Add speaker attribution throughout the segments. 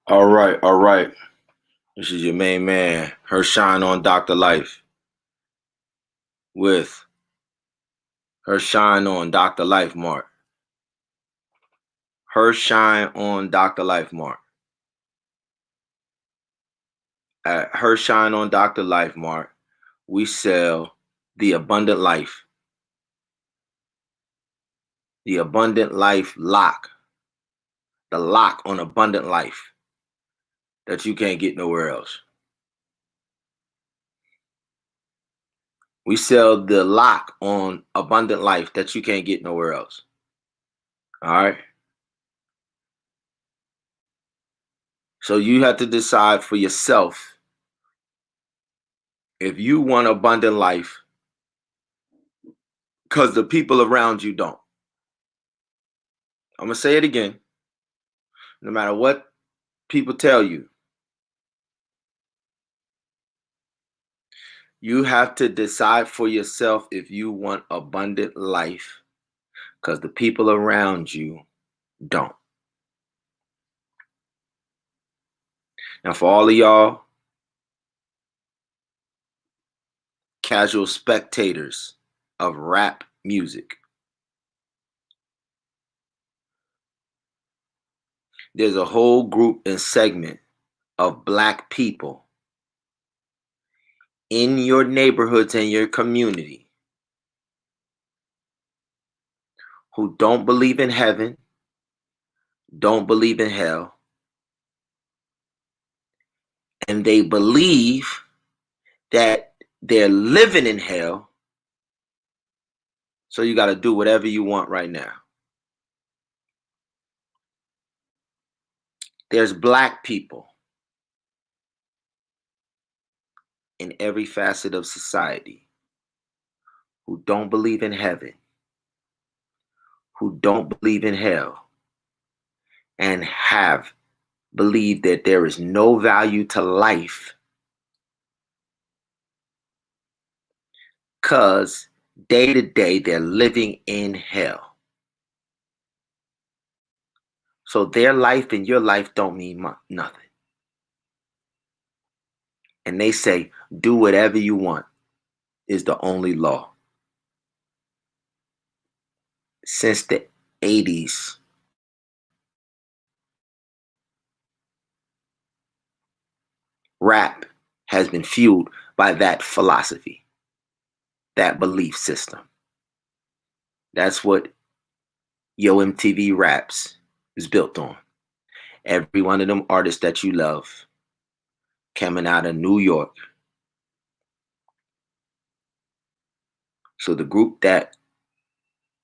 Speaker 1: All right, all right. This is your main man, her shine on Dr. Life with her shine on Dr. Life Mark. Her shine on Dr. Life Mark. At her shine on Dr. Life Mark, we sell the abundant life, the abundant life lock, the lock on abundant life that you can't get nowhere else. We sell the lock on abundant life that you can't get nowhere else. All right. So you have to decide for yourself if you want abundant life because the people around you don't. I'm going to say it again. No matter what people tell you, you have to decide for yourself if you want abundant life because the people around you don't. Now, for all of y'all casual spectators of rap music, there's a whole group and segment of Black people in your neighborhoods and your community who don't believe in heaven, don't believe in hell, and they believe that they're living in hell, so you got to do whatever you want right now. There's Black people in every facet of society who don't believe in heaven, who don't believe in hell, and have believed that there is no value to life because day to day they're living in hell. So their life and your life don't mean nothing. And they say, do whatever you want is the only law. Since the 80s, rap has been fueled by that philosophy, that belief system. That's what Yo MTV Raps is built on. Every one of them artists that you love coming out of New York. So the group that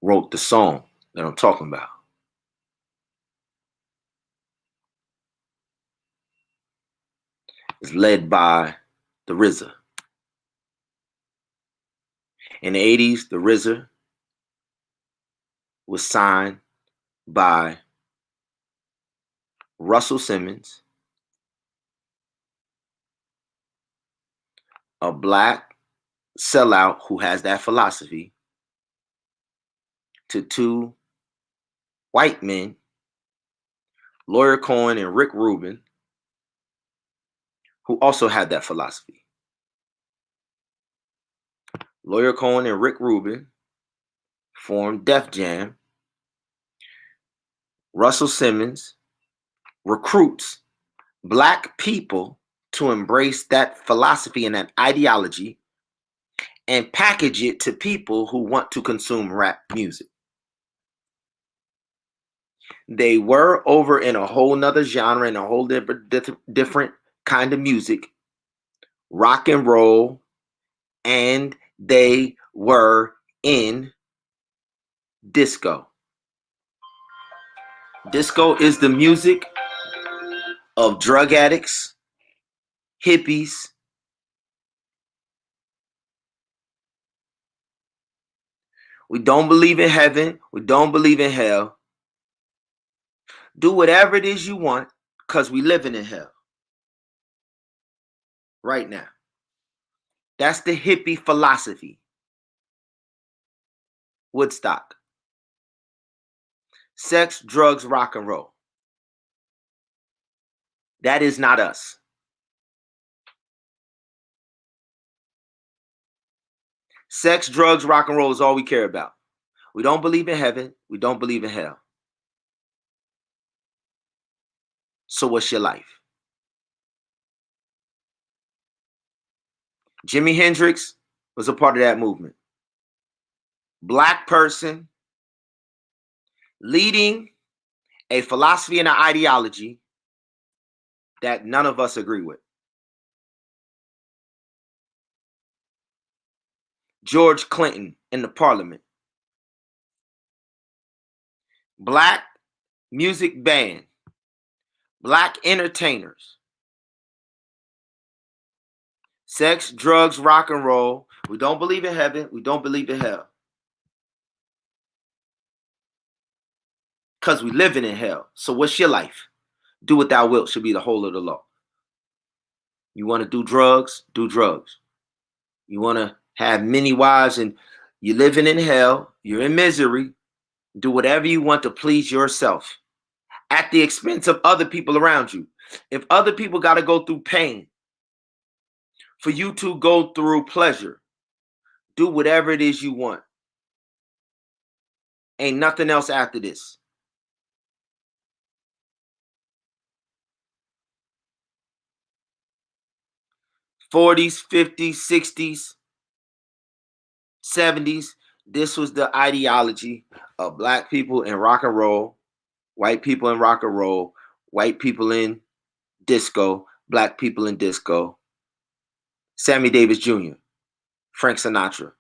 Speaker 1: wrote the song that I'm talking about is led by the RZA. In the 80s, the RZA was signed by Russell Simmons, a Black sellout who has that philosophy, to two white men, Lawyer Cohen and Rick Rubin, who also had that philosophy. Lawyer Cohen and Rick Rubin formed Def Jam. Russell Simmons recruits Black people to embrace that philosophy and that ideology and package it to people who want to consume rap music. They were over in a whole nother genre and a whole different kind of music, rock and roll, and they were in disco. Disco is the music of drug addicts, hippies, we don't believe in heaven, we don't believe in hell. Do whatever it is you want because we living in hell right now. That's the hippie philosophy. Woodstock. Sex, drugs, rock and roll. That is not us. Sex, drugs, rock and roll is all we care about. We don't believe in heaven. We don't believe in hell. So what's your life? Jimi Hendrix was a part of that movement. Black person leading a philosophy and an ideology that none of us agree with. George Clinton in the parliament. Black music band. Black entertainers. Sex, drugs, rock and roll. We don't believe in heaven. We don't believe in hell. Because we living in hell. So what's your life? Do what thou wilt should be the whole of the law. You want to do drugs? Do drugs. You want to have many wives and you're living in hell. You're in misery. Do whatever you want to please yourself at the expense of other people around you. If other people got to go through pain for you to go through pleasure, do whatever it is you want. Ain't nothing else after this. '40s, '50s, '60s, '70s. This was the ideology of black people in rock and roll, white people in rock and roll, white people in disco, black people in disco. Sammy Davis Jr., Frank Sinatra.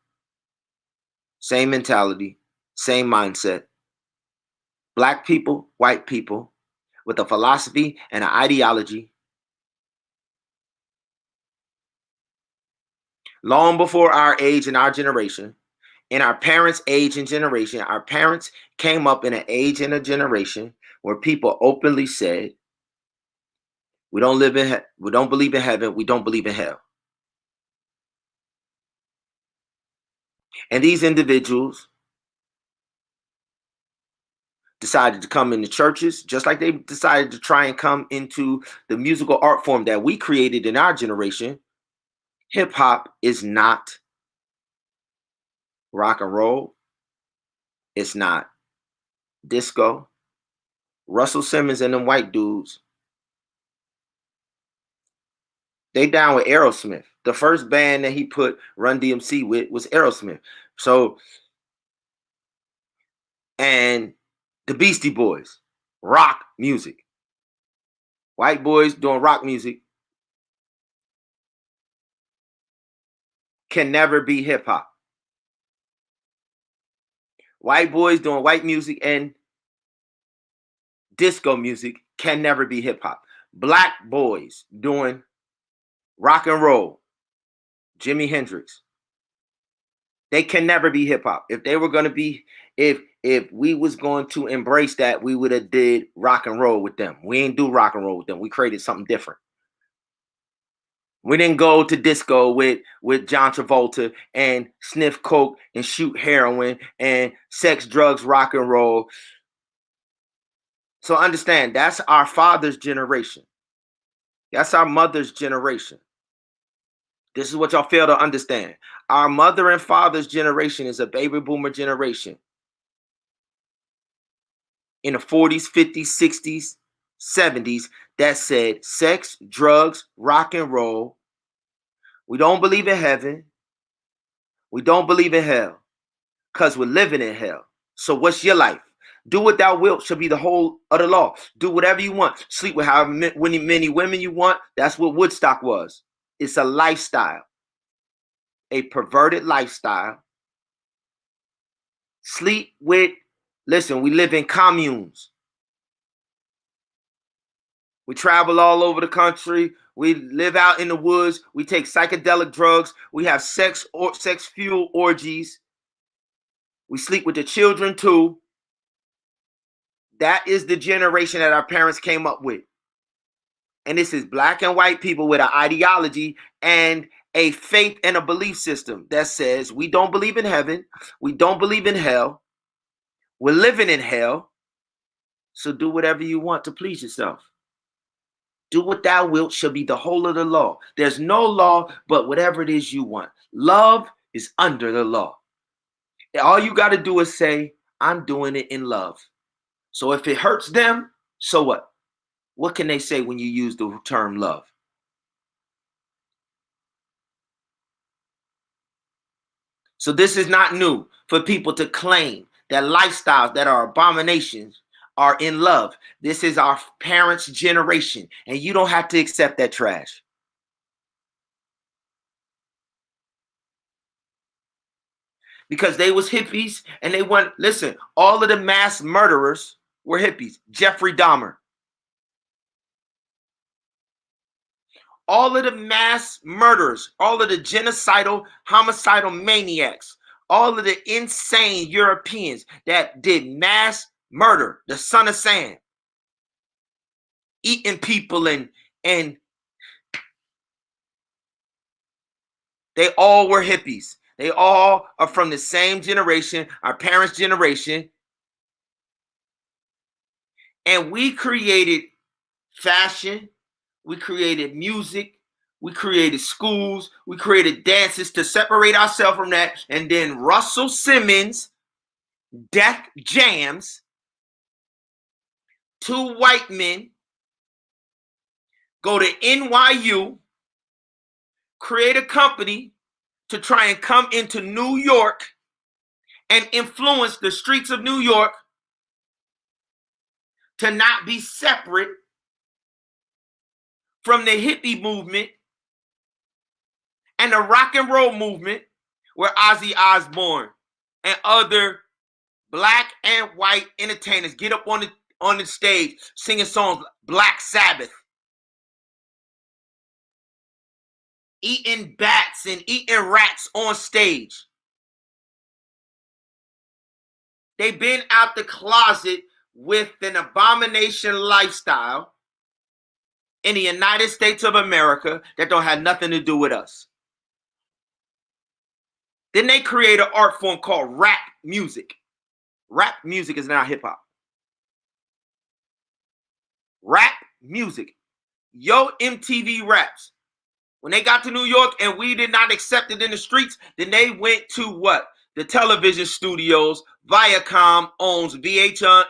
Speaker 1: Same mentality, same mindset. Black people, white people, with a philosophy and an ideology. Long before our age and our generation, in our parents' age and generation, our parents came up in an age and a generation where people openly said, we don't believe in heaven, we don't believe in hell. And these individuals decided to come into churches, just like they decided to try and come into the musical art form that we created in our generation. Hip hop is not rock and roll. It's not disco. Russell Simmons and them white dudes, they down with Aerosmith. The first band that he put Run DMC with was Aerosmith. So, and the Beastie Boys, rock music. White boys doing rock music can never be hip hop. White boys doing white music and disco music can never be hip hop. Black boys doing rock and roll, Jimi Hendrix, they can never be hip hop. If they were going to be, if we was going to embrace that, we would have did rock and roll with them. We ain't do rock and roll with them. We created something different. We didn't go to disco with John Travolta and sniff coke and shoot heroin and sex, drugs, rock and roll. So understand, that's our father's generation. That's our mother's generation. This is what y'all fail to understand. Our mother and father's generation is a baby boomer generation. In the 40s, 50s, 60s, 70s, that said sex, drugs, rock and roll. We don't believe in heaven. We don't believe in hell because we're living in hell. So what's your life? Do what thou wilt shall be the whole of the law. Do whatever you want. Sleep with however many women you want. That's what Woodstock was. It's a lifestyle, a perverted lifestyle. Sleep with, listen, we live in communes. We travel all over the country. We live out in the woods. We take psychedelic drugs. We have sex fuel orgies. We sleep with the children too. That is the generation that our parents came up with. And this is black and white people with an ideology and a faith and a belief system that says we don't believe in heaven. We don't believe in hell. We're living in hell. So do whatever you want to please yourself. Do what thou wilt shall be the whole of the law. There's no law but whatever it is you want. Love is under the law. All you got to do is say, I'm doing it in love. So if it hurts them, so what? What can they say when you use the term love? So this is not new for people to claim that lifestyles that are abominations are in love. This is our parents' generation, and you don't have to accept that trash. Because they was hippies and they went, listen, all of the mass murderers were hippies. Jeffrey Dahmer. All of the mass murderers, all of the genocidal, homicidal maniacs, all of the insane Europeans that did mass murder, the son of Sam, eating people and they all were hippies. They all are from the same generation, our parents' generation. And we created fashion, we created music, we created schools, we created dances to separate ourselves from that. And then Russell Simmons, Def Jams, two white men go to NYU, create a company to try and come into New York and influence the streets of New York to not be separate from the hippie movement and the rock and roll movement, where Ozzy Osbourne and other black and white entertainers get up on the stage singing songs like Black Sabbath, eating bats and eating rats on stage. They've been out the closet with an abomination lifestyle in the United States of America that don't have nothing to do with us. Then they create an art form called rap music. Rap music is now hip hop. Rap music. Yo MTV Raps. When they got to New York and we did not accept it in the streets, then they went to what? The television studios. Viacom owns VH1,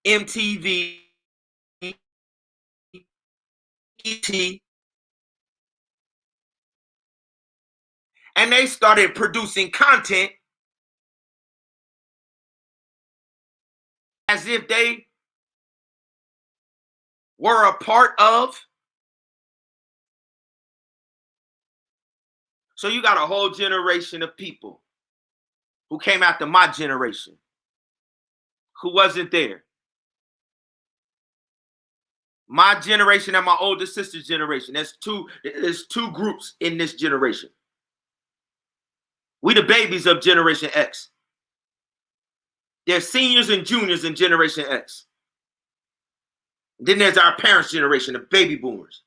Speaker 1: MTV, ET, and they started producing content as if they were a part of. So you got a whole generation of people who came after my generation who wasn't there. My generation and my older sister's generation. There's two groups in this generation. We the babies of Generation X. There's seniors and juniors in Generation X. Then there's our parents' generation, the baby boomers.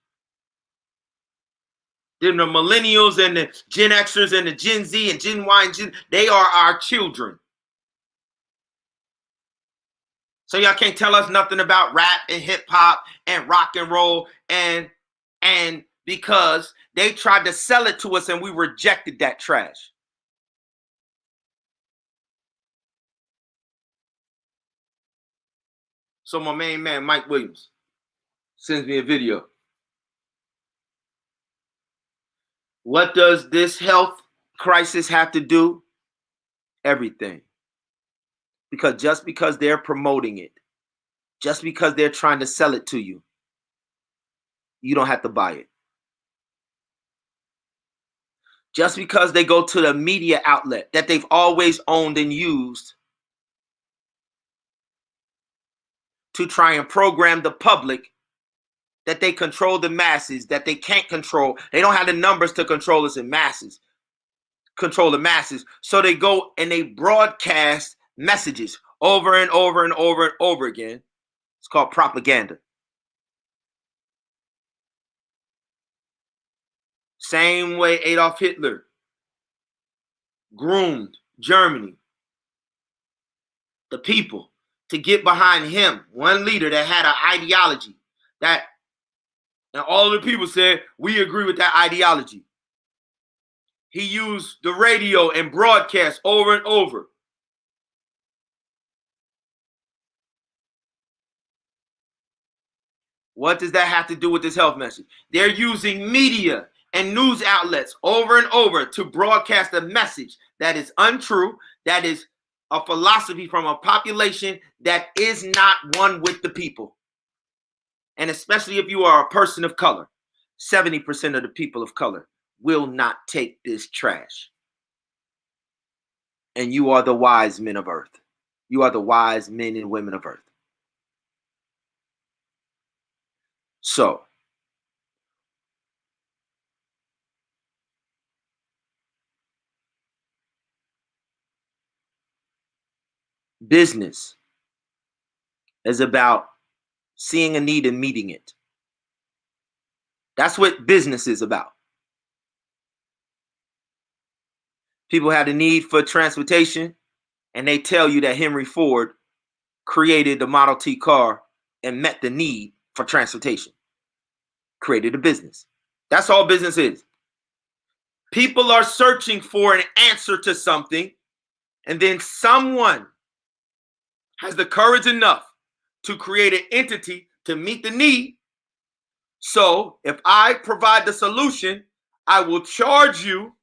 Speaker 1: Then the millennials and the Gen Xers and the Gen Z and Gen Y and Gen, they are our children. So y'all can't tell us nothing about rap and hip hop and rock and roll and because they tried to sell it to us and we rejected that trash. So my main man, Mike Williams, sends me a video. What does this health crisis have to do? Everything. Because just because they're promoting it, just because they're trying to sell it to you, you don't have to buy it. Just because they go to the media outlet that they've always owned and used to try and program the public that they control the masses, that they can't control. They don't have the numbers to control us in masses, control the masses. So they go and they broadcast messages over and over and over and over again. It's called propaganda. Same way Adolf Hitler groomed Germany, the people, to get behind him, one leader that had an ideology that And all of the people said, we agree with that ideology. He used the radio and broadcast over and over. What does that have to do with this health message? They're using media and news outlets over and over to broadcast a message that is untrue, that is a philosophy from a population that is not one with the people. And especially if you are a person of color, 70% of the people of color will not take this trash. And you are the wise men of earth. You are the wise men and women of earth. So, business is about seeing a need and meeting it. That's what business is about. People have a need for transportation, and they tell you that Henry Ford created the Model T car and met the need for transportation, created a business. That's all business is. People are searching for an answer to something, and then someone has the courage enough to create an entity to meet the need. So if I provide the solution, I will charge you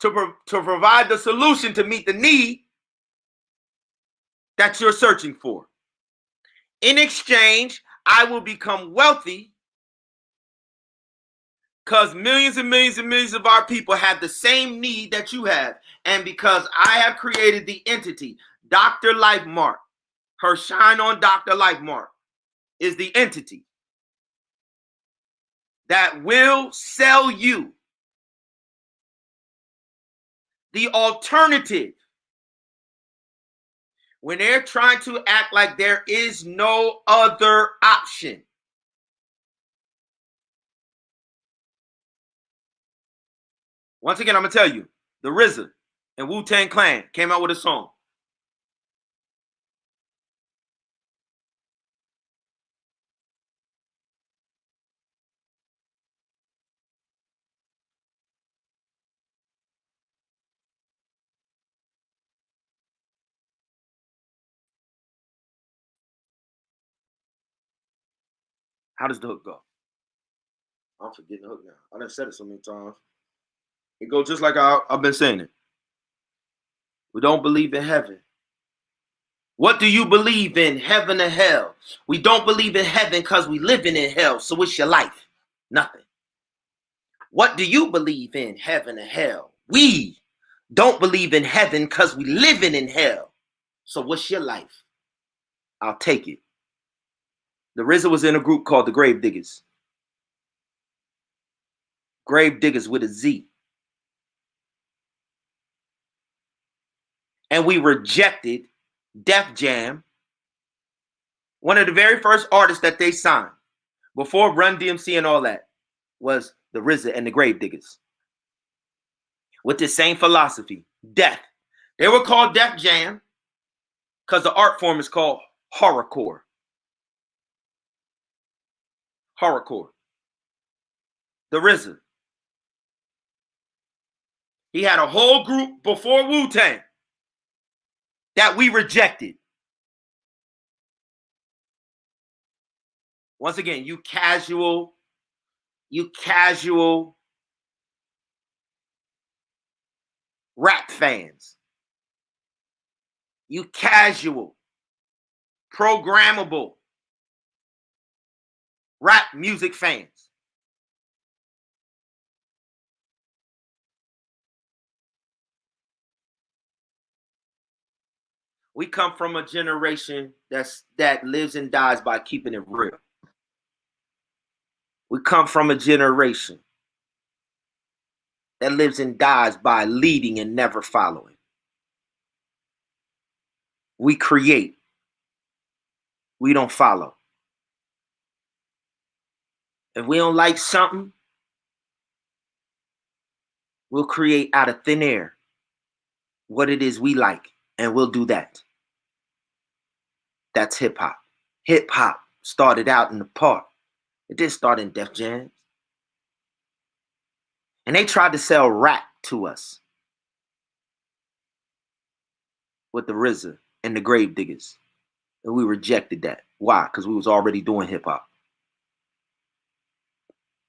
Speaker 1: to provide the solution to meet the need that you're searching for. In exchange, I will become wealthy because millions and millions and millions of our people have the same need that you have. And because I have created the entity, Dr. Lifemark, her Shine on Dr. Lifemark is the entity that will sell you the alternative when they're trying to act like there is no other option. Once again, I'm going to tell you, the RZA and Wu-Tang Clan came out with a song. How does the hook go? I'm forgetting the hook now. I done said it so many times. It goes just like I've been saying it. We don't believe in heaven. What do you believe in, heaven or hell? We don't believe in heaven because we living in hell. So what's your life? Nothing. What do you believe in, heaven or hell? We don't believe in heaven because we living in hell. So what's your life? I'll take it. The RZA was in a group called the Grave Diggers. Grave Diggers with a Z. And we rejected Def Jam, one of the very first artists that they signed before Run DMC and all that was the RZA and the Grave Diggers. With this same philosophy, death. They were called Def Jam because the art form is called horrorcore. Horrorcore. The RZA. He had a whole group before Wu-Tang that we rejected. Once again, you casual rap fans, you casual, programmable rap music fans. We come from a generation that lives and dies by keeping it real. We come from a generation that lives and dies by leading and never following. We create. We don't follow. If we don't like something, we'll create out of thin air what it is we like, and we'll do that. That's hip hop. Hip hop started out in the park. It didn't start in Def Jams. And they tried to sell rap to us with the RZA and the Grave Diggers. And we rejected that. Why? Because we was already doing hip hop.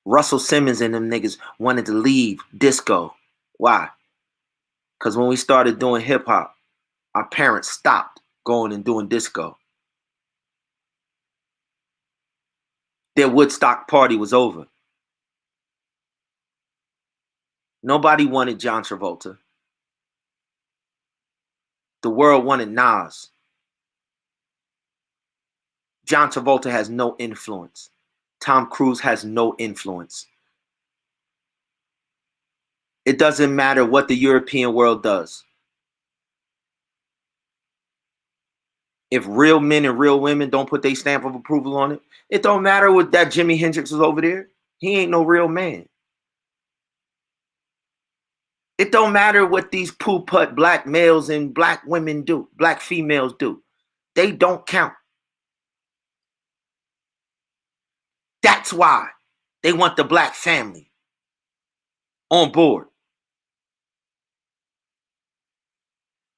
Speaker 1: Russell Simmons and them niggas wanted to leave disco. Why? Because when we started doing hip hop, our parents stopped going and doing disco. Their Woodstock party was over. Nobody wanted John Travolta. The world wanted Nas. John Travolta has no influence. Tom Cruise has no influence. It doesn't matter what the European world does. If real men and real women don't put their stamp of approval on it, it don't matter what that Jimi Hendrix was over there. He ain't no real man. It don't matter what these poo-putt black males and black women do, black females do. They don't count. That's why they want the black family on board.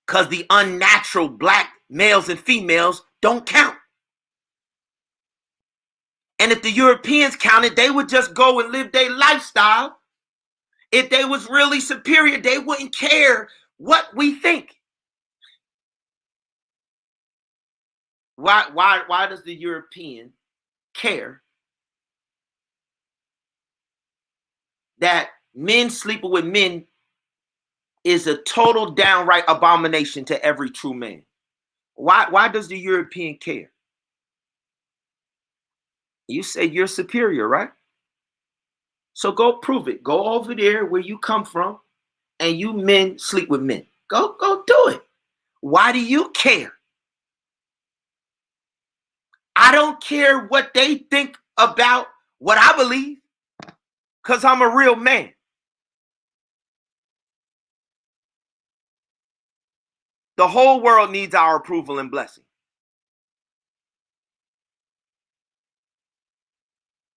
Speaker 1: Because the unnatural black males and females don't count. And if the Europeans counted, they would just go and live their lifestyle. If they was really superior, they wouldn't care what we think. Why does the European care that men sleeping with men is a total downright abomination to every true man? Why does the European care? You say you're superior, right? So go prove it. Go over there where you come from and you men sleep with men. Go do it. Why do you care? I don't care what they think about what I believe because I'm a real man. The whole world needs our approval and blessing.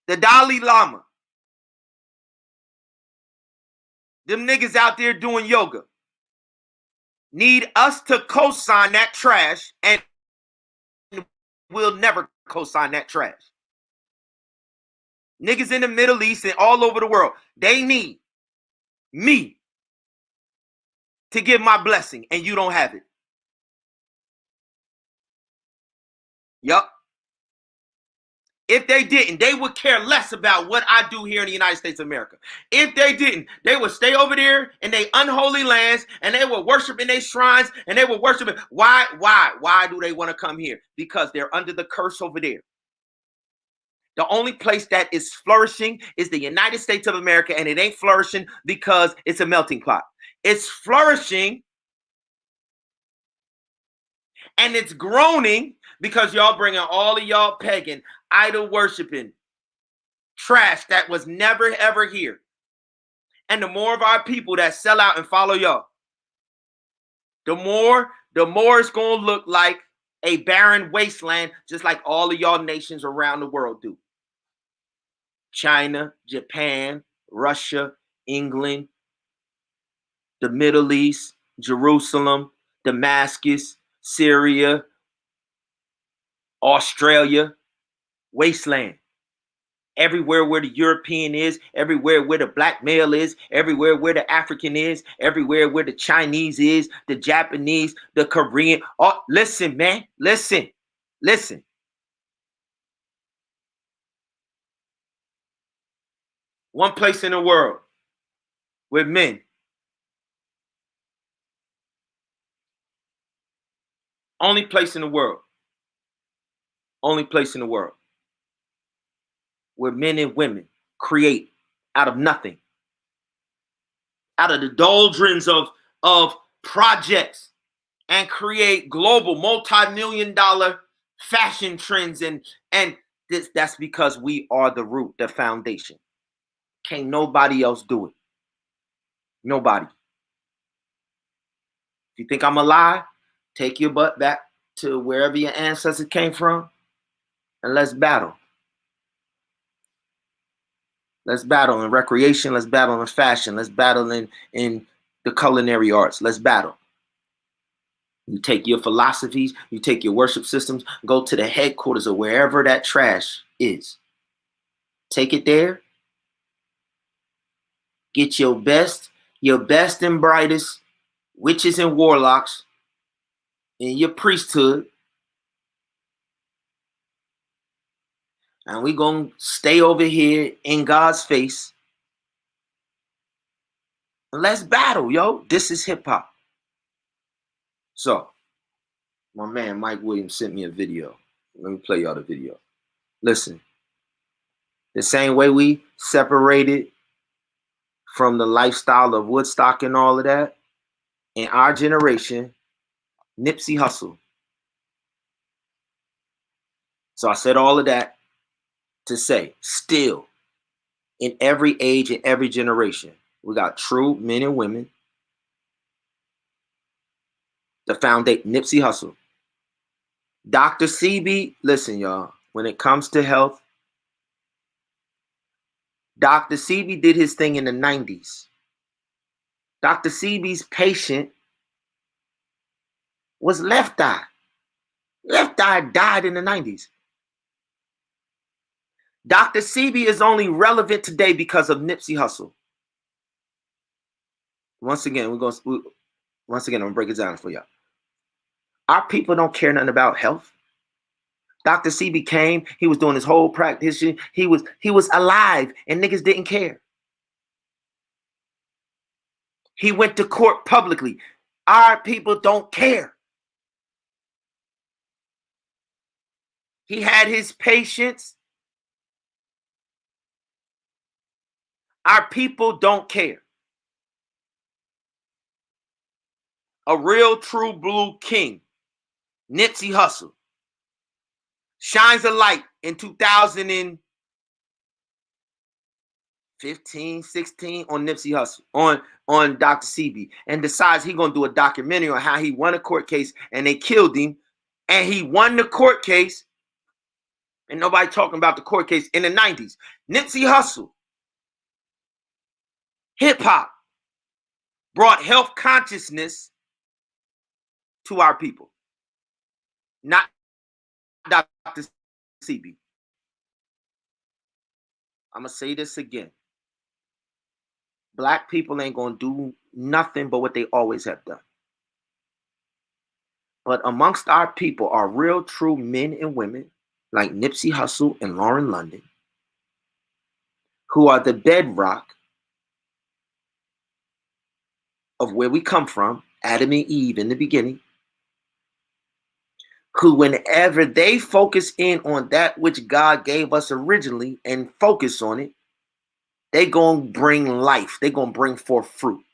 Speaker 1: The Dalai Lama, them niggas out there doing yoga, need us to co-sign that trash, and we'll never co-sign that trash. Niggas in the Middle East and all over the world, they need me to give my blessing, and you don't have it. Yup. If they didn't, they would care less about what I do here in the United States of America. If they didn't, they would stay over there in their unholy lands and they would worship in their shrines and they would worship it. Why do they want to come here? Because they're under the curse over there. The only place that is flourishing is the United States of America, and it ain't flourishing because it's a melting pot. It's flourishing and it's groaning because y'all bringing all of y'all pagan, idol worshiping trash that was never ever here. And the more of our people that sell out and follow y'all, the more it's going to look like a barren wasteland, just like all of y'all nations around the world do. China, Japan, Russia, England, the Middle East, Jerusalem, Damascus, Syria, Australia, wasteland. Everywhere where the European is, everywhere where the black male is, everywhere where the African is, everywhere where the Chinese is, the Japanese, the Korean. Oh, listen, man, listen. One place in the world with men. Only place in the world. Only place in the world where men and women create out of nothing, out of the doldrums of projects, and create global multi-million-dollar fashion trends, and that's because we are the root, the foundation. Can't nobody else do it. Nobody. If you think I'm a lie, take your butt back to wherever your ancestors came from and let's battle. Let's battle in recreation. Let's battle in fashion. Let's battle in the culinary arts. Let's battle. You take your philosophies, you take your worship systems, go to the headquarters of wherever that trash is. Take it there. Get your best and brightest witches and warlocks in your priesthood. And we're going to stay over here in God's face. And let's battle, yo. This is hip hop. So, my man Mike Williams sent me a video. Let me play y'all the video. Listen, the same way we separated from the lifestyle of Woodstock and all of that, in our generation, Nipsey Hussle. So I said all of that to say, still, in every age and every generation, we got true men and women. The foundation, Nipsey Hussle. Dr. Sebi, listen, y'all, when it comes to health, Dr. Sebi did his thing in the 90s. Dr. Sebi's patient was Left Eye. Left Eye died in the 90s. Dr. Sebi is only relevant today because of Nipsey Hussle. Once again, I'm gonna break it down for y'all. Our people don't care nothing about health. Dr. Sebi came, he was doing his whole practice. He was alive and niggas didn't care. He went to court publicly. Our people don't care. He had his patients. Our people don't care. A real true blue king, Nipsey Hussle, shines a light in 2015, 16 on Nipsey Hussle, on Dr. Sebi, and decides he's gonna do a documentary on how he won a court case and they killed him, and he won the court case, and nobody talking about the court case in the 90s. Nipsey Hussle, hip hop, brought health consciousness to our people, not Dr. Sebi. I'm gonna say this again. Black people ain't gonna do nothing but what they always have done. But amongst our people are real true men and women like Nipsey Hussle and Lauren London, who are the bedrock of where we come from, Adam and Eve in the beginning, who whenever they focus in on that which God gave us originally and focus on it, they gonna bring life. They gonna bring forth fruit.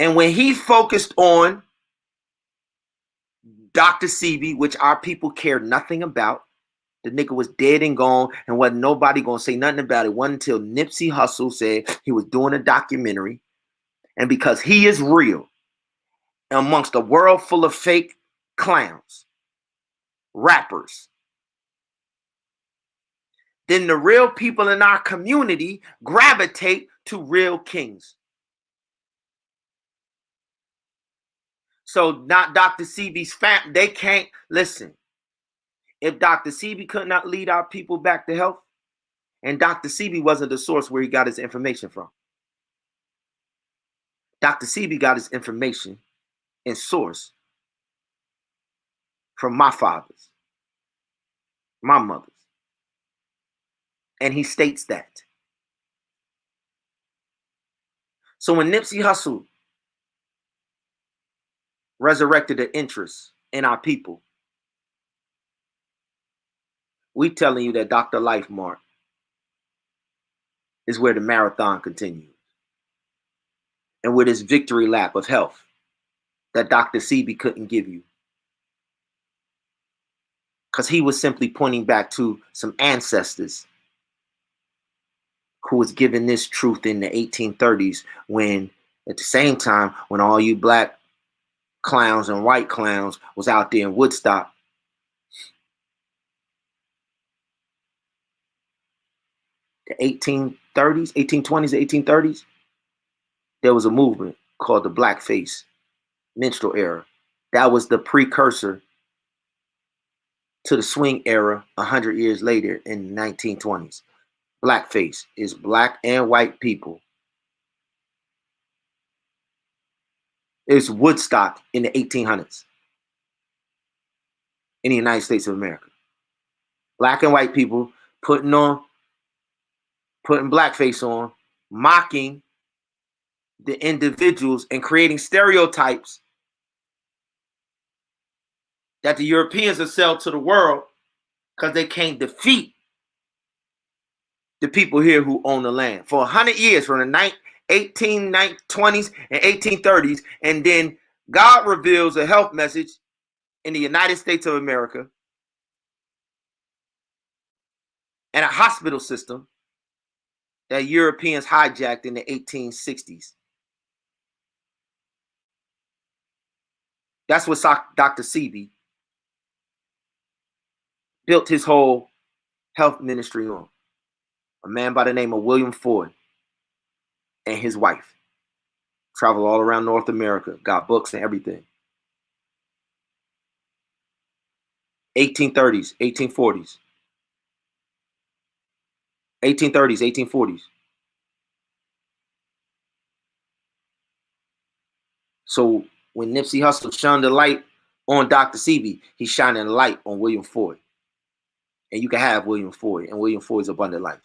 Speaker 1: And when he focused on Dr. Sebi, which our people care nothing about, the nigga was dead and gone, and wasn't nobody gonna say nothing about it. Wasn't until Nipsey Hussle said he was doing a documentary, and because he is real, amongst a world full of fake clowns, rappers, then the real people in our community gravitate to real kings. So not Dr. Sebi's family, they can't listen. If Dr. Sebi could not lead our people back to health, and Dr. Sebi wasn't the source where he got his information from. Dr. Sebi got his information and source from my fathers, my mothers. And he states that. So when Nipsey Hussle resurrected the interest in our people, we telling you that Dr. Life Mark is where the marathon continues. And where this victory lap of health that Dr. Sebi couldn't give you. Because he was simply pointing back to some ancestors who was given this truth in the 1830s, when at the same time, when all you black clowns and white clowns was out there in Woodstock the 1830s, 1820s, 1830s, there was a movement called the blackface minstrel era. That was the precursor to the swing era 100 years later in the 1920s. Blackface is black and white people. It's Woodstock in the 1800s in the United States of America. Black and white people putting blackface on, mocking the individuals and creating stereotypes that the Europeans have sold to the world because they can't defeat the people here who own the land. For 100 years, from the 1820s and 1830s, and then God reveals a health message in the United States of America and a hospital system that Europeans hijacked in the 1860s. That's what Dr. Sebi built his whole health ministry on. A man by the name of William Ford and his wife traveled all around North America, got books and everything. 1830s, 1840s, 1830s, 1840s. So when Nipsey Hussle shined the light on Dr. Sebi, he's shining a light on William Ford. And you can have William Ford and William Ford's abundant life.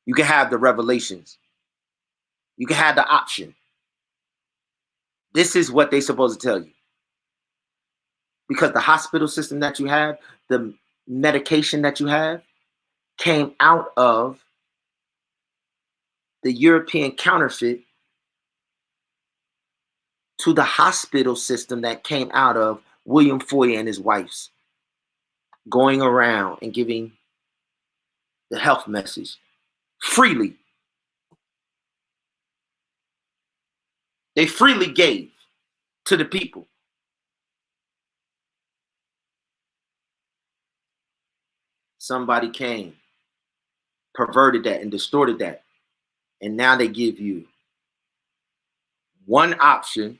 Speaker 1: You can have the revelations. You can have the option. This is what they're supposed to tell you. Because the hospital system that you have, the medication that you have, came out of the European counterfeit to the hospital system that came out of William Ford and his wife's going around and giving the health message freely. They freely gave to the people. Somebody came, perverted that and distorted that. And now they give you one option,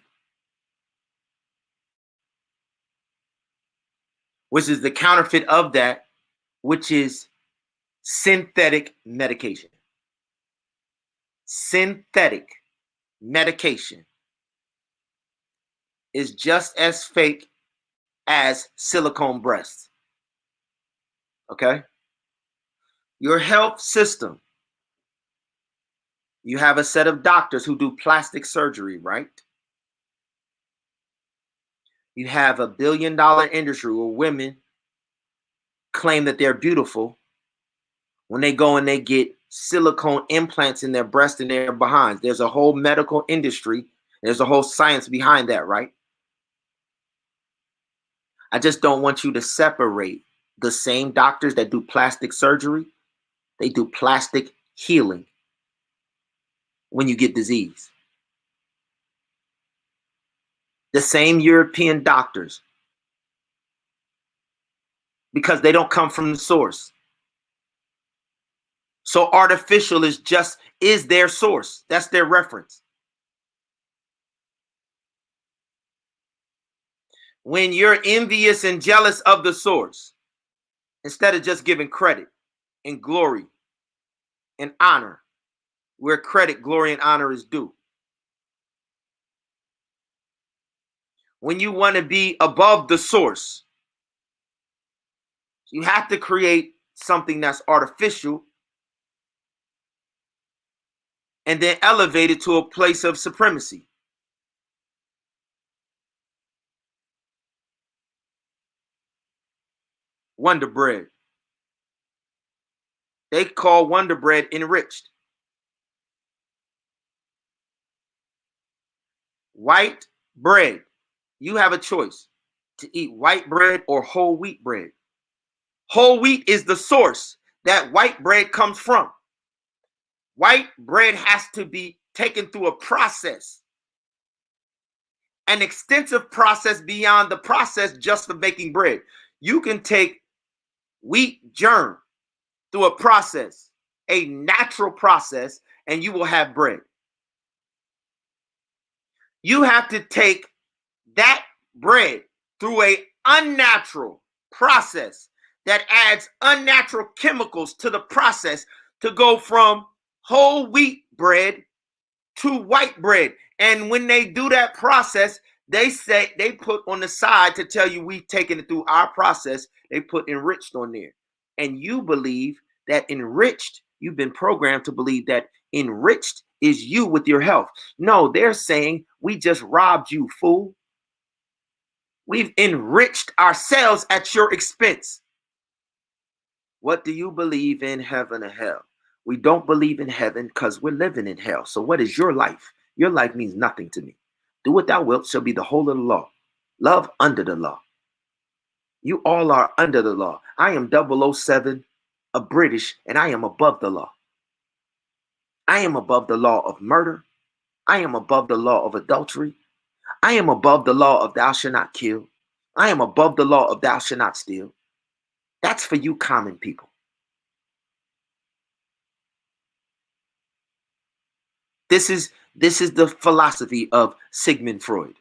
Speaker 1: which is the counterfeit of that, which is synthetic medication. Synthetic medication is just as fake as silicone breasts. Okay? Your health system, you have a set of doctors who do plastic surgery, right? You have a billion-dollar industry where women claim that they're beautiful when they go and they get silicone implants in their breast and their behinds. There's a whole medical industry. There's a whole science behind that, right? I just don't want you to separate the same doctors that do plastic surgery. They do plastic healing when you get disease. The same European doctors, because they don't come from the source. So artificial is their source. That's their reference. When you're envious and jealous of the source, instead of just giving credit and glory and honor, where credit, glory, and honor is due. When you want to be above the source, you have to create something that's artificial and then elevate it to a place of supremacy. Wonder Bread. They call Wonder Bread enriched. White bread. You have a choice to eat white bread or whole wheat bread. Whole wheat is the source that white bread comes from. White bread has to be taken through a process, an extensive process beyond the process just for making bread. You can take wheat germ through a process, a natural process, and you will have bread. You have to take that bread through a unnatural process that adds unnatural chemicals to the process to go from whole wheat bread to white bread. And when they do that process, they say they put on the side to tell you we've taken it through our process. They put enriched on there. And you believe that enriched, you've been programmed to believe that enriched is you with your health. No, they're saying we just robbed you, fool. We've enriched ourselves at your expense. What do you believe in, heaven or hell? We don't believe in heaven because we're living in hell. So what is your life? Your life means nothing to me. Do what thou wilt shall be the whole of the law. Love under the law. You all are under the law. I am 007, a British, and I am above the law. I am above the law of murder. I am above the law of adultery. I am above the law of thou shalt not kill. I am above the law of thou shalt not steal. That's for you common people. This is the philosophy of Sigmund Freud.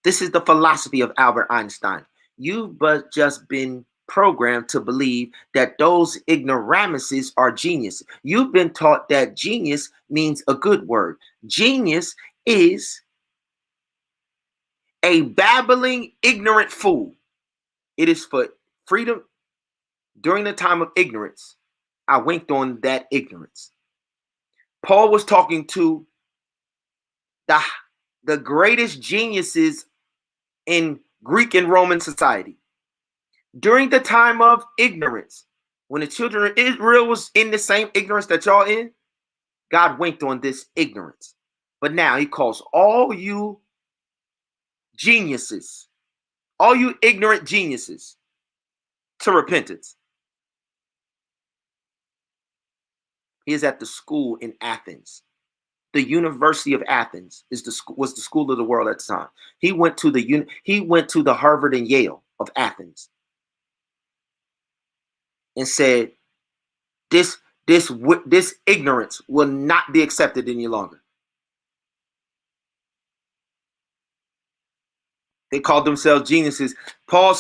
Speaker 1: This is the philosophy of Albert Einstein. You've but just been programmed to believe that those ignoramuses are genius. You've been taught that genius means a good word. Genius is a babbling, ignorant fool. It is for freedom during the time of ignorance. I winked on that ignorance. Paul was talking to the greatest geniuses in Greek and Roman society. During the time of ignorance, when the children of Israel was in the same ignorance that y'all in, God winked on this ignorance. But now he calls all you geniuses, all you ignorant geniuses, to repentance. He is at the school in Athens. The University of Athens was the school of the world at the time. He went to the Harvard and Yale of Athens and said, this ignorance will not be accepted any longer. They called themselves geniuses. Paul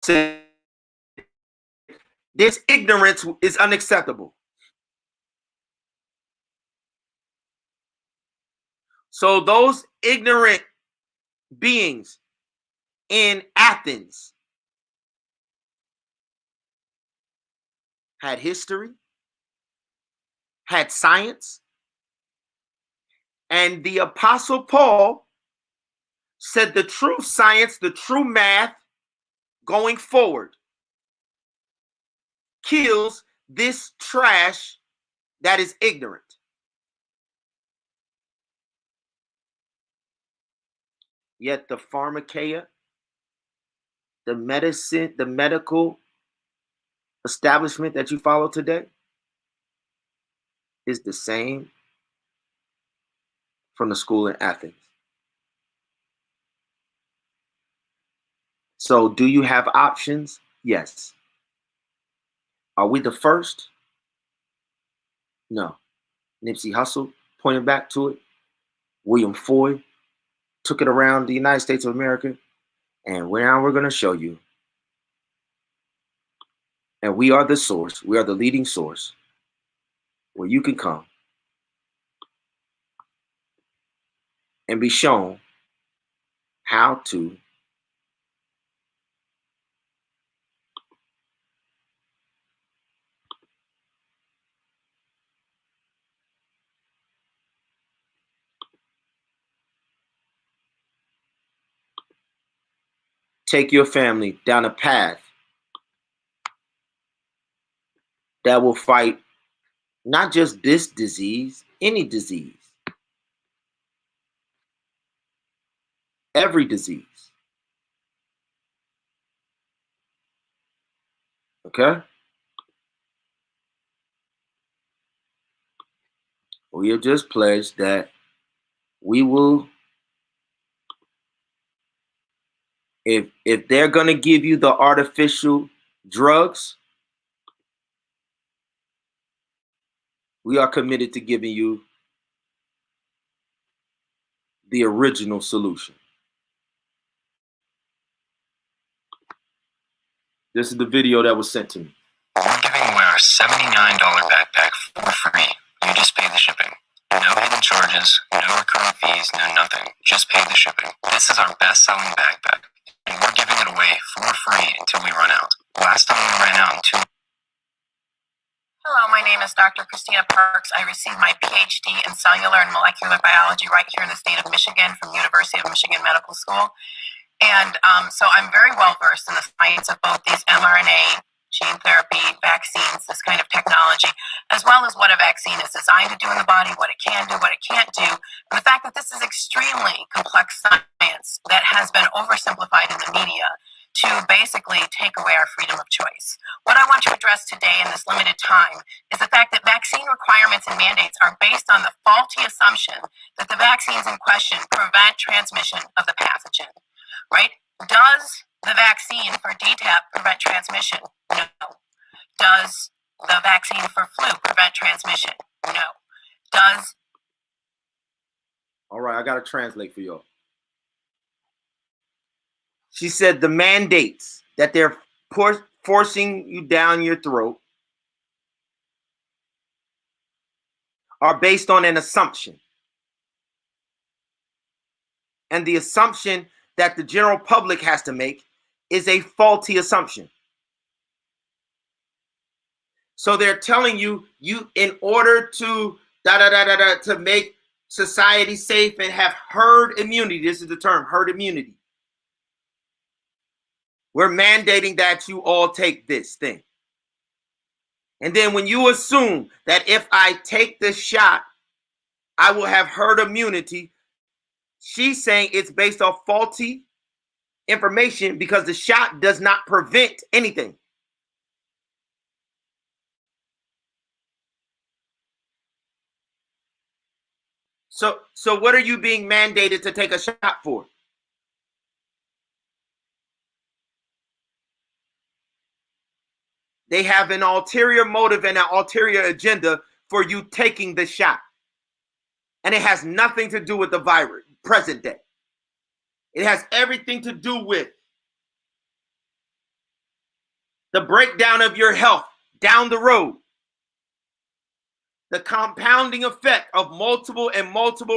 Speaker 1: said, this ignorance is unacceptable. So those ignorant beings in Athens had history, had science, and the Apostle Paul said the true science, the true math going forward kills this trash that is ignorant. Yet the pharmakeia, the medicine, the medical establishment that you follow today is the same from the school in Athens. So do you have options? Yes. Are we the first? No. Nipsey Hussle pointed back to it. William Ford took it around the United States of America. And now we're going to show you. And we are the source. We are the leading source where you can come and be shown how to take your family down a path that will fight not just this disease, any disease, every disease. Okay? We have just pledged that we will, if they're going to give you the artificial drugs, We are committed to giving you the original solution. This is the video that was sent to me.
Speaker 2: We're giving away our $79 backpack for free. You just pay the shipping. No hidden charges, no recurring fees, no nothing. Just pay the shipping. This is our best-selling backpack, and we're giving it away for free until we run out. Last time we ran out in 2. Hello, my name is Dr. Christina Parks. I received my PhD in cellular and molecular biology right here in the state of Michigan from University of Michigan Medical School. And so I'm very well versed in the science of both these mRNA, gene therapy, vaccines, this kind of technology, as well as what a vaccine is designed to do in the body, what it can do, what it can't do, and the fact that this is extremely complex science that has been oversimplified in the media to basically take away our freedom of choice. What I want to address today in this limited time is the fact that vaccine requirements and mandates are based on the faulty assumption that the vaccines in question prevent transmission of the pathogen. Right? Does the vaccine for DTaP prevent transmission? No. Does the vaccine for flu prevent transmission? No. Does...
Speaker 1: All right, I got to translate for y'all. She said the mandates that they're forcing you down your throat are based on an assumption. And the assumption that the general public has to make is a faulty assumption. So they're telling you, in order to to make society safe and have herd immunity, this is the term, herd immunity, we're mandating that you all take this thing. And then when you assume that if I take the shot, I will have herd immunity, she's saying it's based off faulty information because the shot does not prevent anything. So what are you being mandated to take a shot for? They have an ulterior motive and an ulterior agenda for you taking the shot. And it has nothing to do with the virus, present day. It has everything to do with the breakdown of your health down the road. The compounding effect of multiple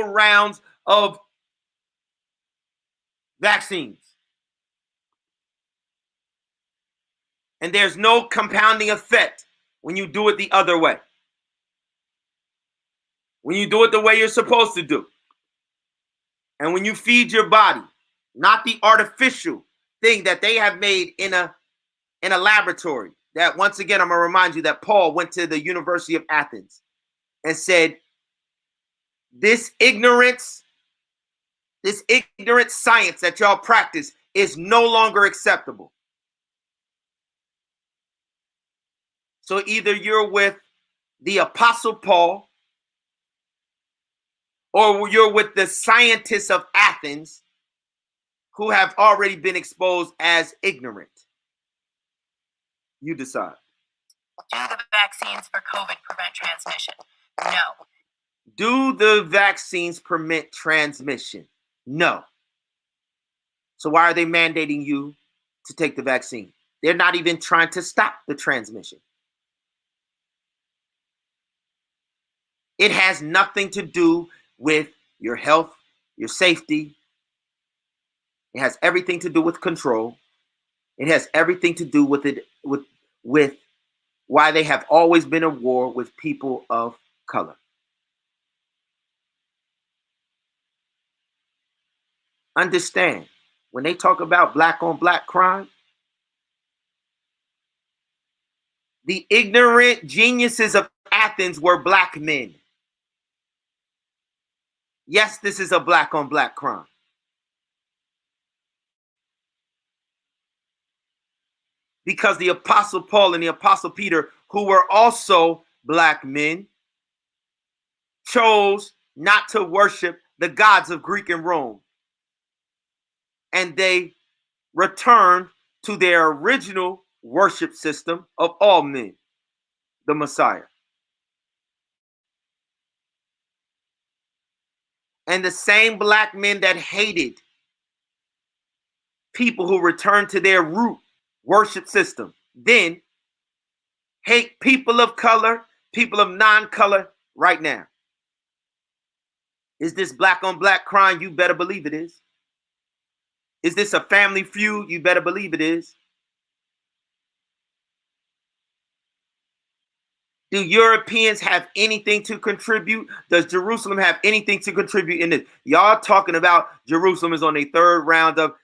Speaker 1: rounds of vaccines. And there's no compounding effect when you do it the other way. When you do it the way you're supposed to do. And when you feed your body, not the artificial thing that they have made in a laboratory. That, once again, I'm going to remind you that Paul went to the University of Athens and said, this ignorant science that y'all practice is no longer acceptable. So either you're with the Apostle Paul or you're with the scientists of Athens who have already been exposed as ignorant. You decide.
Speaker 2: Do the vaccines for COVID prevent transmission? No.
Speaker 1: Do the vaccines permit transmission? No. So why are they mandating you to take the vaccine? They're not even trying to stop the transmission. It has nothing to do with your health, your safety. It has everything to do with control. It has everything to do with it, with why they have always been at war with people of color. Understand, when they talk about black on black crime, the ignorant geniuses of Athens were black men. Yes, this is a black on black crime. Because the Apostle Paul and the Apostle Peter, who were also black men, chose not to worship the gods of Greek and Rome. And they returned to their original worship system of all men, the Messiah. And the same black men that hated people who returned to their root worship system then hate people of color, people of non-color right now. Is this black on black crime? You better believe it is. Is this a family feud? You better believe it is. Do Europeans have anything to contribute? Does Jerusalem have anything to contribute in this? Y'all talking about Jerusalem is on the third round of.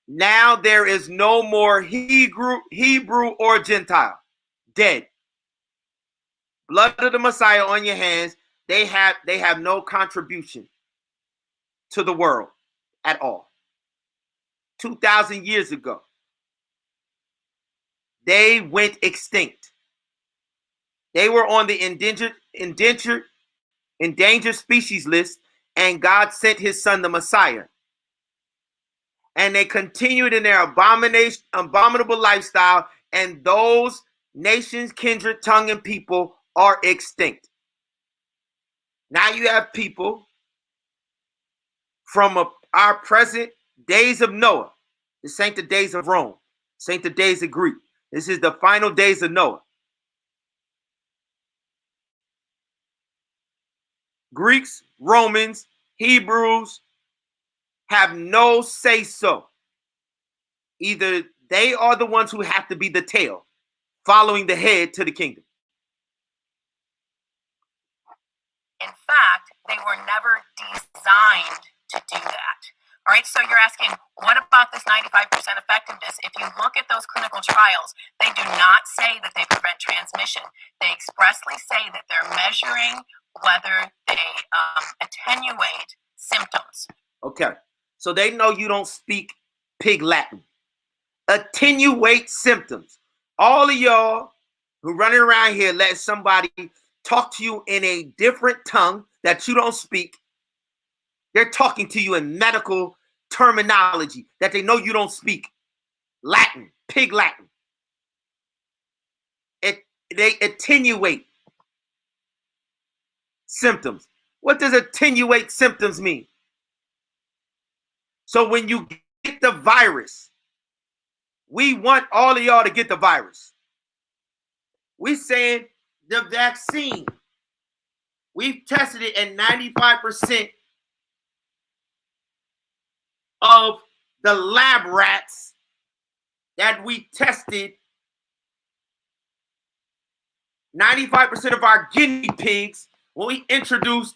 Speaker 1: Now there is no more Hebrew or Gentile. Dead. Blood of the Messiah on your hands. They have no contribution to the world at all. 2,000 years ago, they went extinct. They were on the endangered species list, and God sent his son, the Messiah. And they continued in their abominable lifestyle, and those nations, kindred, tongue, and people are extinct. Now you have people from our present days of Noah. This ain't the days of Rome. This ain't the days of Greek. This is the final days of Noah. Greeks, Romans, Hebrews have no say-so. Either they are the ones who have to be the tail, following the head to the kingdom.
Speaker 2: In fact, they were never designed to do that. All right, so you're asking, what about this 95% effectiveness? If you look at those clinical trials, they do not say that they prevent transmission. They expressly say that they're measuring whether they attenuate symptoms.
Speaker 1: Okay, so they know you don't speak pig Latin. Attenuate symptoms. All of y'all who running around here let somebody talk to you in a different tongue that you don't speak. They're talking to you in medical terminology that they know you don't speak. Latin, pig Latin. They attenuate symptoms. What does attenuate symptoms mean? So when you get the virus, we want all of y'all to get the virus. We saying the vaccine, we've tested it at 95% of the lab rats that we tested. 95% of our guinea pigs, when we introduced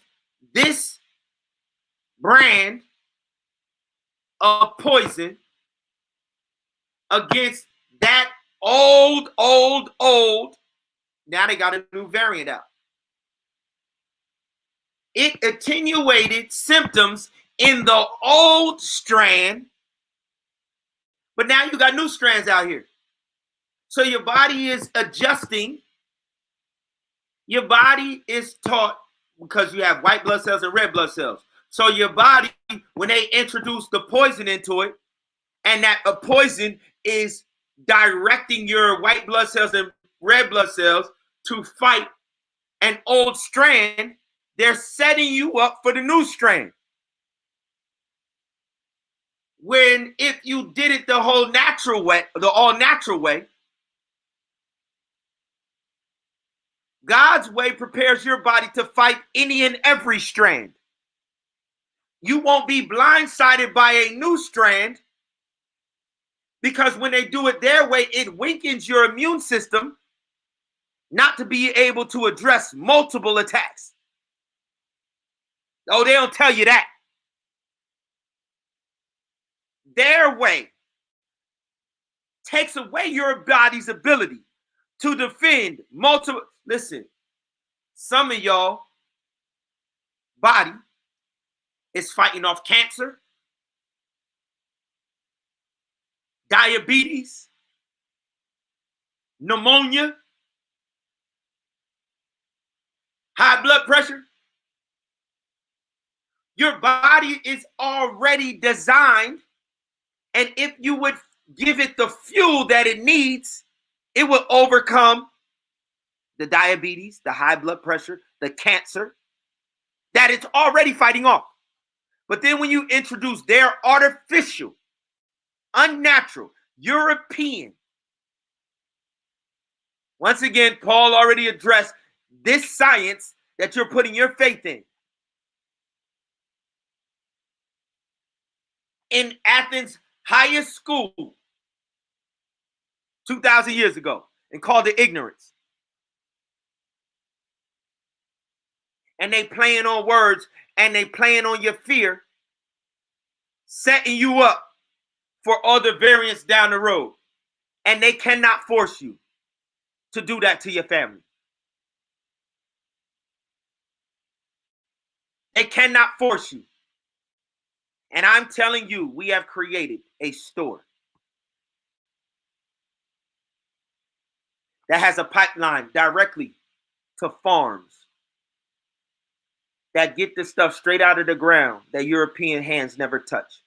Speaker 1: this brand of poison against that old, now they got a new variant out. It attenuated symptoms in the old strand, but now you got new strands out here. So your body is adjusting. Your body is taught, because you have white blood cells and red blood cells. So your body, when they introduce the poison into it, and that a poison is directing your white blood cells and red blood cells to fight an old strand, they're setting you up for the new strand. When if you did it the all natural way, God's way prepares your body to fight any and every strand. You won't be blindsided by a new strand, because when they do it their way, it weakens your immune system not to be able to address multiple attacks. Oh, they don't tell you that. Their way takes away your body's ability to defend multiple. Listen, some of y'all body is fighting off cancer, diabetes, pneumonia, high blood pressure. Your body is already designed, and if you would give it the fuel that it needs, it will overcome the diabetes, the high blood pressure, the cancer, that it's already fighting off. But then when you introduce their artificial, unnatural, European, once again, Paul already addressed this science that you're putting your faith in. In Athens' highest school 2,000 years ago, and called it ignorance. And they playing on words, and they playing on your fear, setting you up for other variants down the road. And they cannot force you to do that to your family. They cannot force you. And I'm telling you, we have created a store that has a pipeline directly to farms that get the stuff straight out of the ground that European hands never touch.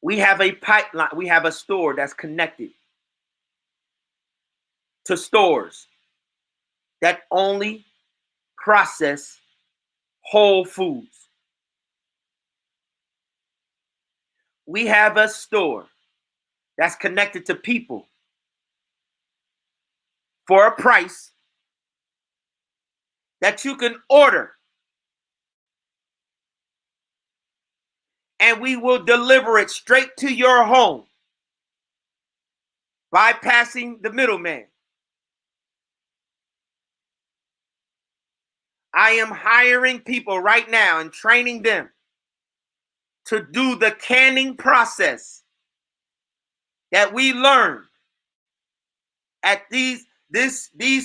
Speaker 1: We have a pipeline, we have a store that's connected to stores that only process whole foods. We have a store that's connected to people for a price that you can order, and we will deliver it straight to your home, bypassing the middleman. I am hiring people right now and training them to do the canning process that we learned at these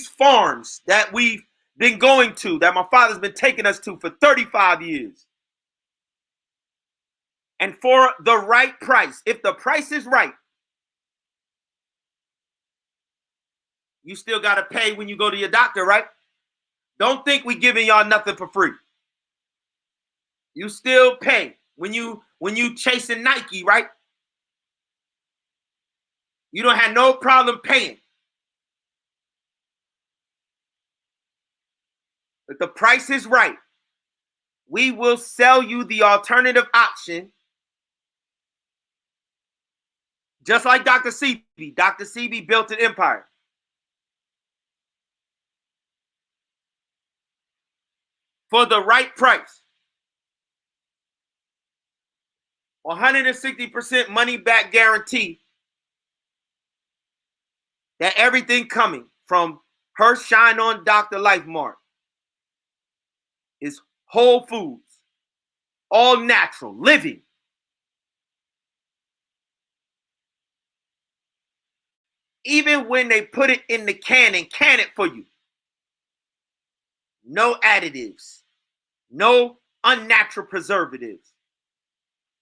Speaker 1: farms that we've been going to, that my father's been taking us to for 35 years. And for the right price, if the price is right, you still got to pay when you go to your doctor, right? Don't think we giving y'all nothing for free. You still pay when you chasing Nike, right? You don't have no problem paying. If the price is right, we will sell you the alternative option. Just like Dr. Sebi. Dr. Sebi built an empire. For the right price. 160% money back guarantee that everything coming from her Shine On Dr. Life Mart is whole foods, all natural, living. Even when they put it in the can and can it for you. No additives, no unnatural preservatives,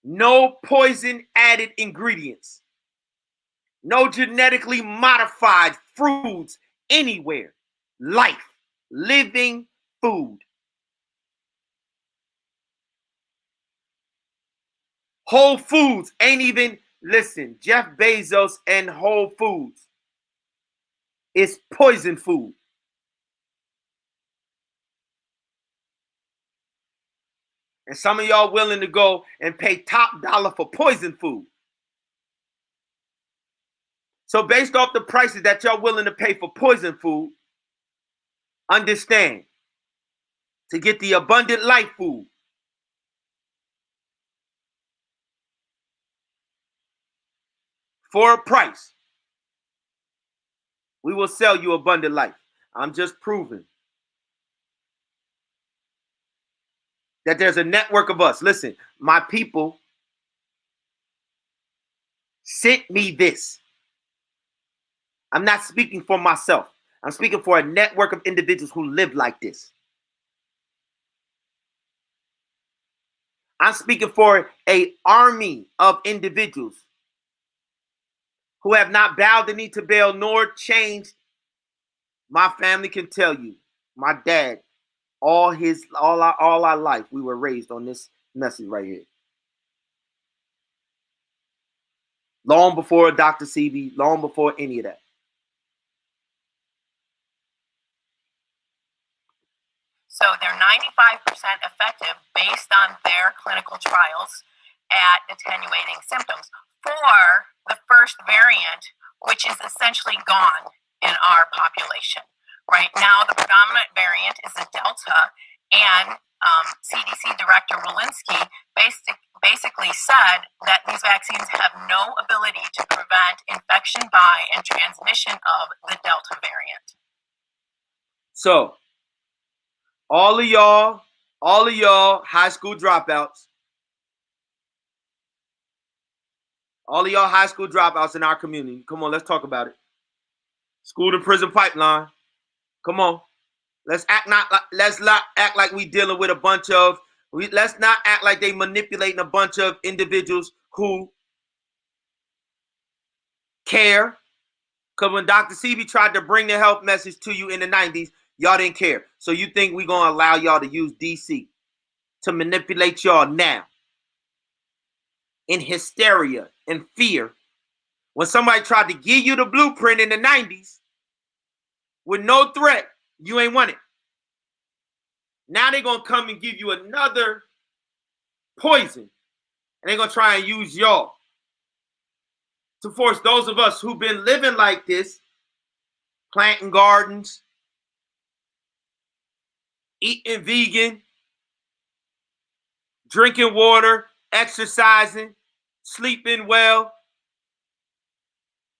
Speaker 1: no poison added ingredients, no genetically modified foods anywhere. Life, living food. Whole Foods ain't even, listen, Jeff Bezos and Whole Foods is poison food. And some of y'all willing to go and pay top dollar for poison food. So based off the prices that y'all willing to pay for poison food, understand, to get the abundant life food, for a price, we will sell you abundant life. I'm just proving that there's a network of us. Listen, my people sent me this. I'm not speaking for myself. I'm speaking for a network of individuals who live like this. I'm speaking for an army of individuals who have not bowed the knee to Baal nor changed. My family can tell you, my dad, all our life, we were raised on this message right here. Long before Dr. Sebi, long before any of that.
Speaker 2: So
Speaker 3: So they're 95% effective based on their clinical trials at attenuating symptoms for the first variant, which is essentially gone in our population. Right now, the predominant variant is the Delta, and CDC Director Walensky basically said that these vaccines have no ability to prevent infection by and transmission of the Delta variant.
Speaker 1: So, all of y'all high school dropouts, in our community, come on, let's talk about it. School to prison pipeline. Come on. Let's not act like we dealing with a bunch of, let's not act like they manipulating a bunch of individuals who care. Because when Dr. Sebi tried to bring the health message to you in the 90s, y'all didn't care. So you think we're going to allow y'all to use DC to manipulate y'all now in hysteria and fear when somebody tried to give you the blueprint in the 90s with no threat, you ain't want it. Now they're going to come and give you another poison, and they're going to try and use y'all to force those of us who've been living like this, planting gardens, eating vegan, drinking water, exercising, sleeping well.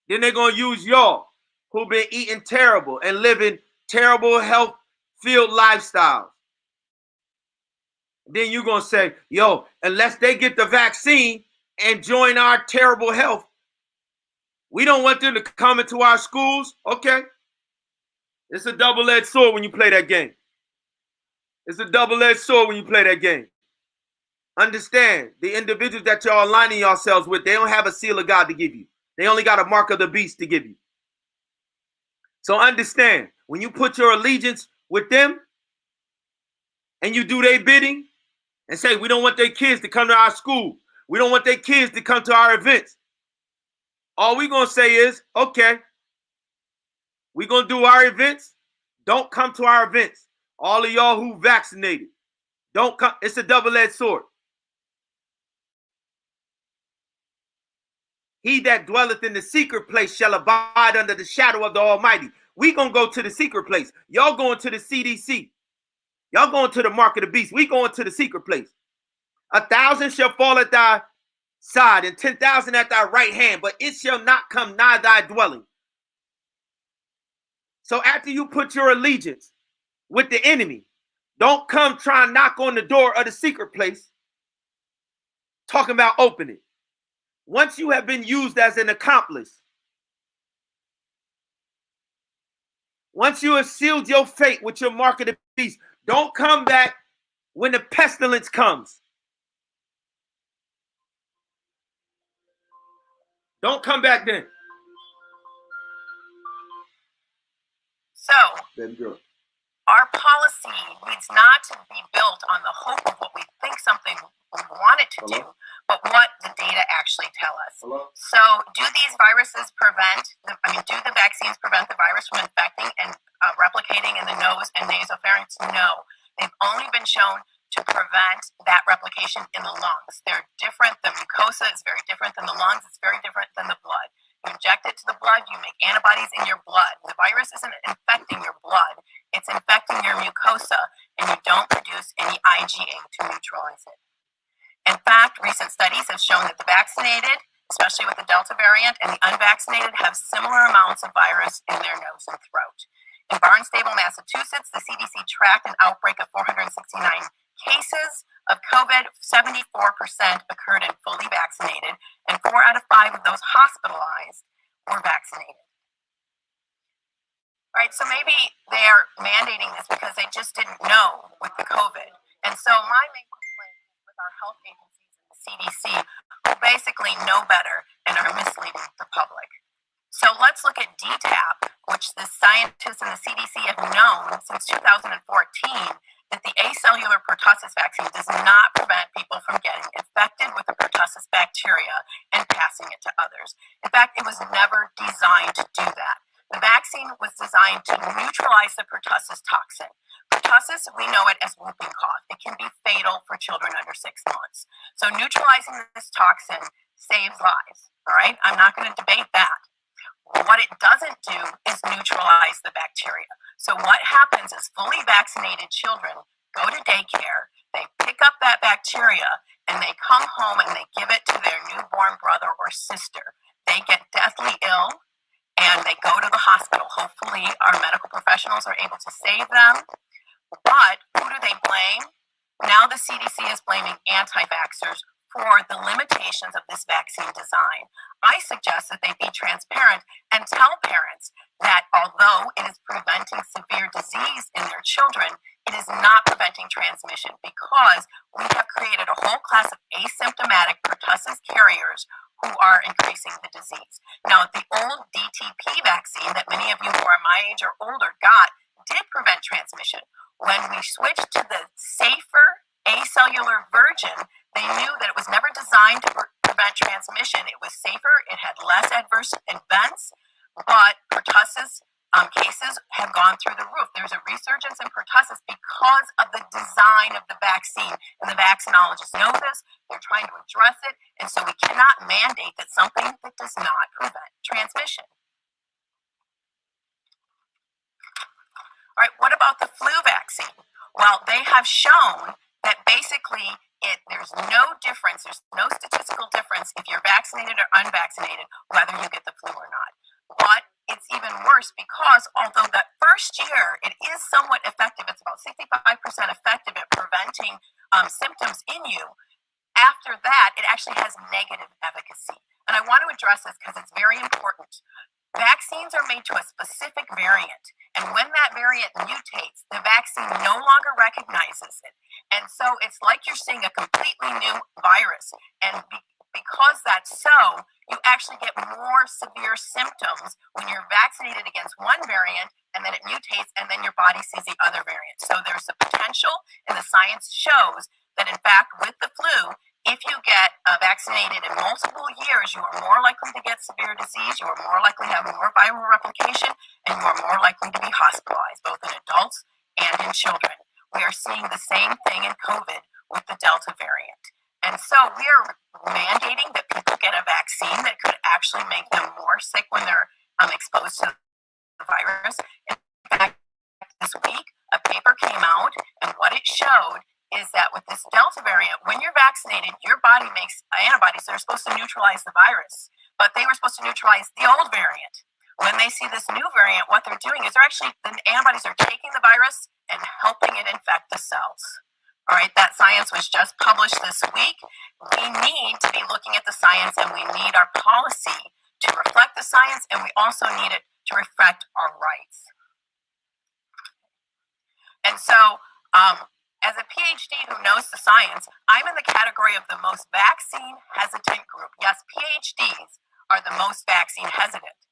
Speaker 1: Then they're going to use y'all who've been eating terrible and living terrible health-filled lifestyles. Then you're going to say, yo, unless they get the vaccine and join our terrible health, we don't want them to come into our schools. Okay. It's a double-edged sword when you play that game. It's a double-edged sword when you play that game. Understand, the individuals that y'all aligning yourselves with, they don't have a seal of God to give you. They only got a mark of the beast to give you. So understand, when you put your allegiance with them and you do their bidding and say, we don't want their kids to come to our school. We don't want their kids to come to our events. All we're going to say is, okay, we're going to do our events. Don't come to our events. All of y'all who vaccinated, don't come. It's a double-edged sword. He that dwelleth in the secret place shall abide under the shadow of the Almighty. We going to go to the secret place. Y'all going to the CDC. Y'all going to the mark of the beast. We going to the secret place. 1,000 shall fall at thy side and 10,000 at thy right hand, but it shall not come nigh thy dwelling. So after you put your allegiance with the enemy, don't come try and knock on the door of the secret place talking about opening. Once you have been used as an accomplice, once you have sealed your fate with your mark of the beast, don't come back when the pestilence comes. Don't come back then.
Speaker 3: So, our policy needs not to be built on the hope of what we think something we want it to do, but what the data actually tell us. So, do these viruses do the vaccines prevent the virus from infecting and replicating in the nose and nasopharynx? No. They've only been shown to prevent that replication in the lungs. They're different. The mucosa is very different than the lungs. It's very different than the blood. You inject it to the blood, you make antibodies in your blood. The virus isn't infecting your blood. It's infecting your mucosa, and you don't produce any IgA to neutralize it. In fact, recent studies have shown that the vaccinated, especially with the Delta variant, and the unvaccinated have similar amounts of virus in their nose and throat. In Barnstable, Massachusetts, the CDC tracked an outbreak of 469 cases of COVID. 74% occurred in fully vaccinated, and 4 out of 5 of those hospitalized were vaccinated. All right, so maybe they're mandating this because they just didn't know with the COVID. And so my main complaint is with our health agencies and the CDC, who basically know better and are misleading the public. So let's look at DTaP, which the scientists and the CDC have known since 2014 that the acellular pertussis vaccine does not prevent people from getting infected with the pertussis bacteria and passing it to others. In fact, it was never designed to do that. The vaccine was designed to neutralize the pertussis toxin. Pertussis, we know it for children under 6 months. So neutralizing this toxin saves lives, all right? I'm not going to debate that. What it doesn't do is neutralize the bacteria. So what happens is fully vaccinated children go to daycare, they pick up that bacteria, and they come home and they give it to their newborn brother or sister. They get deathly ill, and they go to the hospital. Hopefully, our medical professionals are able to save them. But who do they blame? Now the CDC is blaming anti-vaxxers for the limitations of this vaccine design. I suggest that they be transparent and tell parents that although it is preventing severe disease in their children, it is not preventing transmission because we have created a whole class of asymptomatic pertussis carriers who are increasing the disease. Now, the old DTP vaccine that many of you who are my age or older got did prevent transmission. When we switched to the safer acellular version, they knew that it was never designed to prevent transmission. It was safer, it had less adverse events, but pertussis cases have gone through the roof. There's a resurgence in pertussis because of the design of the vaccine, and the vaccinologists know this. They're trying to address it, and so we cannot mandate that something that does not prevent transmission. All right, what about the flu vaccine? Well, they have shown that basically there's no difference, there's no statistical difference if you're vaccinated or unvaccinated, whether you get the flu or not. But it's even worse because although that first year it is somewhat effective, it's about 65% effective at preventing symptoms in you, after that it actually has negative efficacy. And I want to address this because it's very important. Vaccines are made to a specific variant, and when that variant mutates, the vaccine no longer recognizes it. And so it's like you're seeing a completely new virus. And because that's so, you actually get more severe symptoms when you're vaccinated against one variant, and then it mutates, and then your body sees the other variant. So there's a potential, and the science shows that, in fact, with the flu, if you get vaccinated in multiple years, you are more likely to get severe disease, you are more likely to have more viral replication, and you are more likely to be hospitalized, both in adults and in children. We are seeing the same thing in COVID with the Delta variant. And so we are mandating that people get a vaccine that could actually make them more sick when they're exposed to the virus. In fact, this week, a paper came out, and what it showed is that with this Delta variant, when you're vaccinated, your body makes antibodies that are supposed to neutralize the virus, but they were supposed to neutralize the old variant. When they see this new variant, what they're doing is the antibodies are taking the virus and helping it infect the cells. All right, that science was just published this week. We need to be looking at the science, and we need our policy to reflect the science, and we also need it to reflect our rights. And so, as a PhD who knows the science, I'm in the category of the most vaccine hesitant group. Yes, PhDs are the most vaccine hesitant,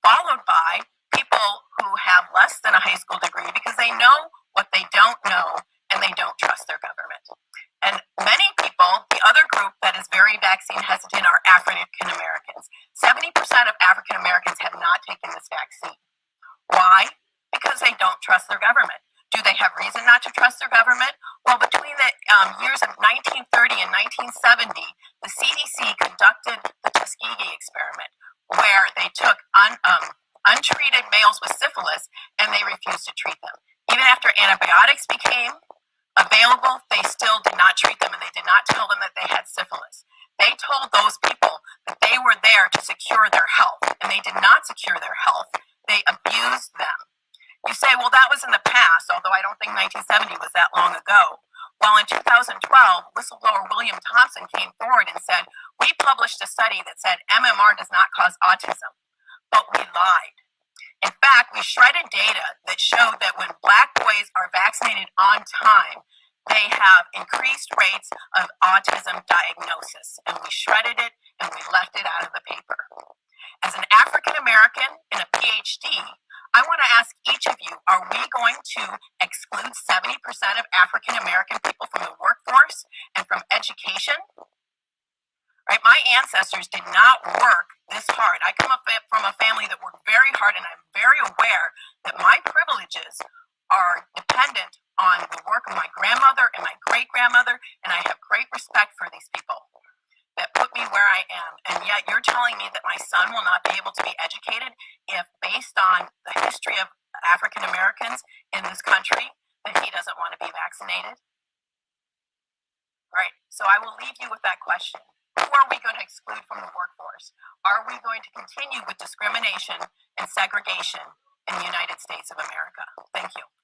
Speaker 3: followed by people who have less than a high school degree because they know what they don't know and they don't trust their government. And many people, the other group that is very vaccine hesitant are African Americans. 70% of African Americans have not taken this vaccine. Why? Because they don't trust their government. Do they have reason not to trust their government? Well, between the years of 1930 and 1970, the CDC conducted the Tuskegee experiment, where they took untreated males with syphilis and they refused to treat them. Even after antibiotics became available, they still did not treat them, and they did not tell them that they had syphilis. They told those people that they were there to secure their health, and they did not secure their health. They abused them. You say, well, that was in the past, although I don't think 1970 was that long ago. Well, in 2012, whistleblower William Thompson came forward and said, we published a study that said MMR does not cause autism, but we lied. In fact, we shredded data that showed that when Black boys are vaccinated on time, they have increased rates of autism diagnosis, and we shredded it and we left it out of the paper. As an African American and a PhD, I want to ask each of you, are we going to exclude 70% of African American people from the workforce and from education? Right? My ancestors did not work this hard. I come up from a family that worked very hard, and I'm very aware that my privileges are dependent on the work of my grandmother and my great-grandmother, and I have great respect for these people that put me where I am. And yet you're telling me that my son will not be able to be educated if, based on the history of African Americans in this country, that he doesn't want to be vaccinated? All right, so I will leave you with that question. Who are we going to exclude from the workforce? Are we going to continue with discrimination and segregation in the United States of America? Thank you.